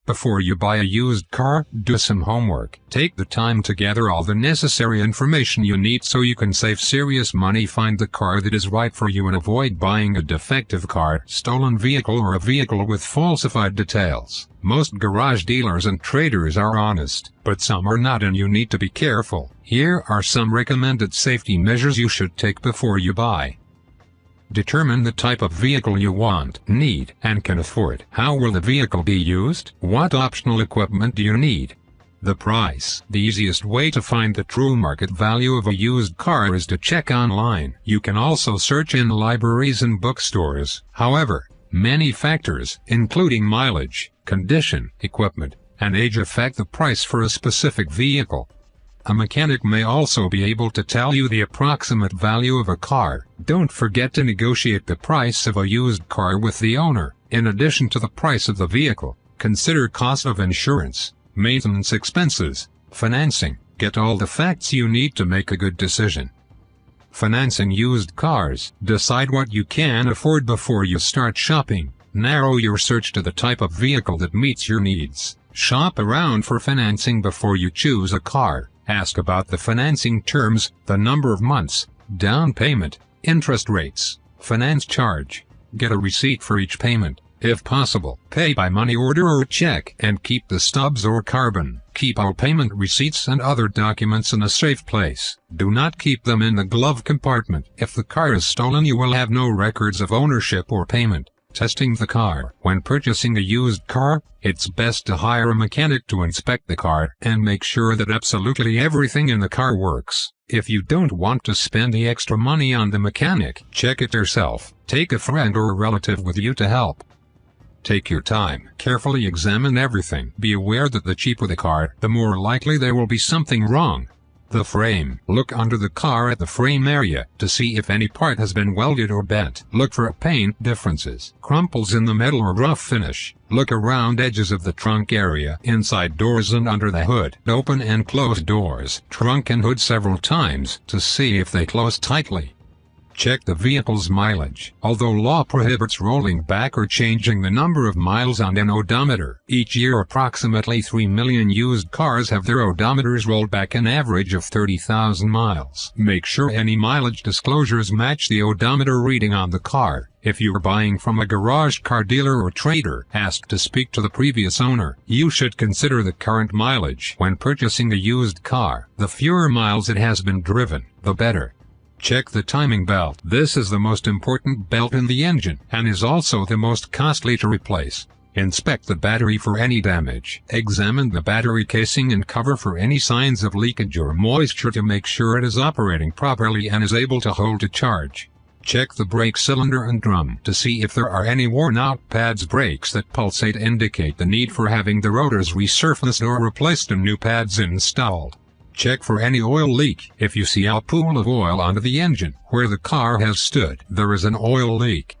Before you buy a used car, do some homework. Take the time to gather all the necessary information you need so you can save serious money. Find the car that is right for you and avoid buying a defective car, stolen vehicle, or a vehicle with falsified details. Most garage dealers and traders are honest, but some are not, and you need to be careful. Here are some recommended safety measures you should take before you buy. Determine the type of vehicle you want, need, and can afford. How will the vehicle be used? What optional equipment do you need? The price. The easiest way to find the true market value of a used car is to check online. You can also search in libraries and bookstores. However, many factors, including mileage, condition, equipment, and age, affect the price for a specific vehicle. A mechanic may also be able to tell you the approximate value of a car. Don't forget to negotiate the price of a used car with the owner. In addition to the price of the vehicle, consider cost of insurance, maintenance expenses, financing. Get all the facts you need to make a good decision. Financing used cars. Decide what you can afford before you start shopping. Narrow your search to the type of vehicle that meets your needs. Shop around for financing before you choose a car. Ask about the financing terms, the number of months, down payment, interest rates, finance charge. Get a receipt for each payment. If possible, pay by money order or check, and keep the stubs or carbon. Keep all payment receipts and other documents in a safe place. Do not keep them in the glove compartment. If the car is stolen, you will have no records of ownership or payment. Testing the car. When purchasing a used car, it's best to hire a mechanic to inspect the car and make sure that absolutely everything in the car works. If you don't want to spend the extra money on the mechanic, check it yourself. Take a friend or a relative with you to help. Take your time. Carefully examine everything. Be aware that the cheaper the car, the more likely there will be something wrong. The frame. Look under the car at the frame area to see if any part has been welded or bent. Look for paint differences, crumples in the metal, or rough finish. Look around edges of the trunk area, inside doors, and under the hood. Open and close doors, trunk and hood several times to see if they close tightly. Check the vehicle's mileage. Although law prohibits rolling back or changing the number of miles on an odometer, each year approximately 3 million used cars have their odometers rolled back an average of 30,000 miles. Make sure any mileage disclosures match the odometer reading on the car. If you are buying from a garage car dealer or trader, ask to speak to the previous owner. You should consider the current mileage when purchasing a used car. The fewer miles it has been driven, the better. Check the timing belt. This is the most important belt in the engine, and is also the most costly to replace. Inspect the battery for any damage. Examine the battery casing and cover for any signs of leakage or moisture to make sure it is operating properly and is able to hold a charge. Check the brake cylinder and drum to see if there are any worn-out pads. Brakes that pulsate indicate the need for having the rotors resurfaced or replaced and new pads installed. Check for any oil leak. If you see a pool of oil under the engine where the car has stood, there is an oil leak.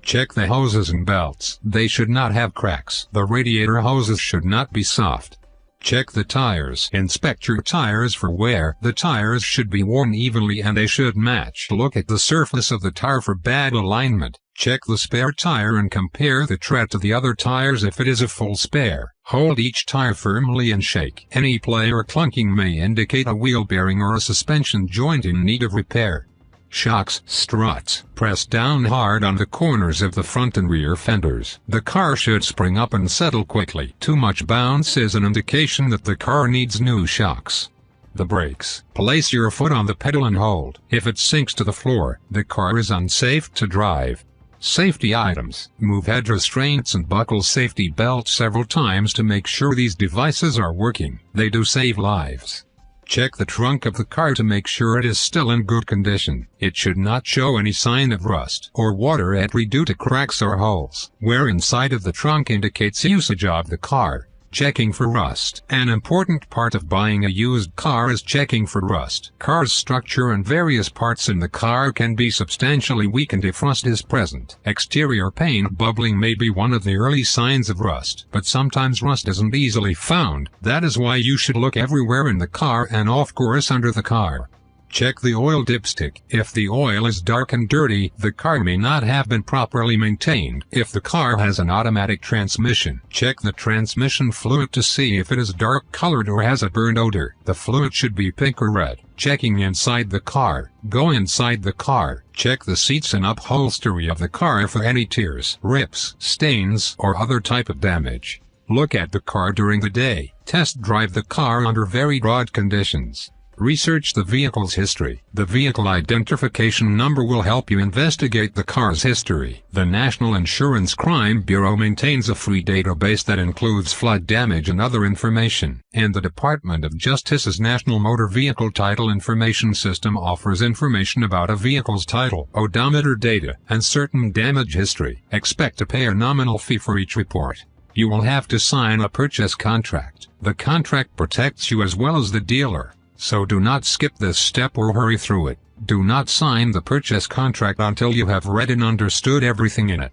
Check the hoses and belts. They should not have cracks. The radiator hoses should not be soft. Check the tires. Inspect your tires for wear. The tires should be worn evenly and they should match. Look at the surface of the tire for bad alignment. Check the spare tire and compare the tread to the other tires if it is a full spare. Hold each tire firmly and shake. Any play or clunking may indicate a wheel bearing or a suspension joint in need of repair. Shocks. Struts. Press down hard on the corners of the front and rear fenders. The car should spring up and settle quickly. Too much bounce is an indication that the car needs new shocks. The brakes. Place your foot on the pedal and hold. If it sinks to the floor, the car is unsafe to drive. Safety items. Move head restraints and buckle safety belts several times to make sure these devices are working. They do save lives. Check the trunk of the car to make sure it is still in good condition. It should not show any sign of rust or water entry due to cracks or holes. Wear inside of the trunk indicates usage of the car. Checking for rust. An important part of buying a used car is checking for rust. Car's structure and various parts in the car can be substantially weakened if rust is present. Exterior paint bubbling may be one of the early signs of rust, but sometimes rust isn't easily found. That is why you should look everywhere in the car and of course under the car. Check the oil dipstick. If the oil is dark and dirty, the car may not have been properly maintained. If the car has an automatic transmission, check the transmission fluid to see if it is dark colored or has a burnt odor. The fluid should be pink or red. Checking inside the car. Go inside the car. Check the seats and upholstery of the car for any tears, rips, stains, or other type of damage. Look at the car during the day. Test drive the car under very broad conditions. Research the vehicle's history. The vehicle identification number will help you investigate the car's history. The National Insurance Crime Bureau maintains a free database that includes flood damage and other information, and the Department of Justice's National Motor Vehicle Title Information System offers information about a vehicle's title, odometer data, and certain damage history. Expect to pay a nominal fee for each report. You will have to sign a purchase contract. The contract protects you as well as the dealer, so do not skip this step or hurry through it. Do not sign the purchase contract until you have read and understood everything in it.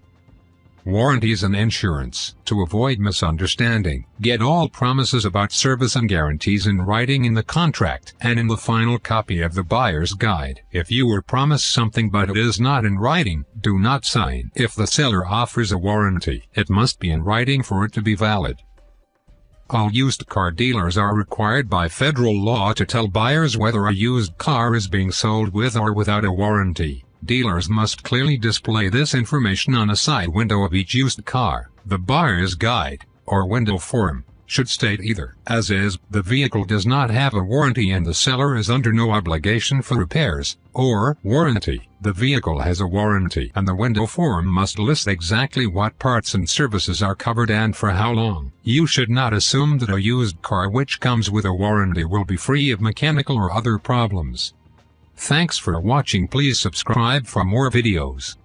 Warranties and insurance. To avoid misunderstanding, get all promises about service and guarantees in writing in the contract and in the final copy of the buyer's guide. If you were promised something but it is not in writing, do not sign. If the seller offers a warranty, it must be in writing for it to be valid. All used car dealers are required by federal law to tell buyers whether a used car is being sold with or without a warranty. Dealers must clearly display this information on a side window of each used car. The buyer's guide, or window form, should state either, as is, the vehicle does not have a warranty and the seller is under no obligation for repairs, or warranty, the vehicle has a warranty, and the window form must list exactly what parts and services are covered and for how long. You should not assume that a used car which comes with a warranty will be free of mechanical or other problems. Thanks for watching. Please subscribe for more videos.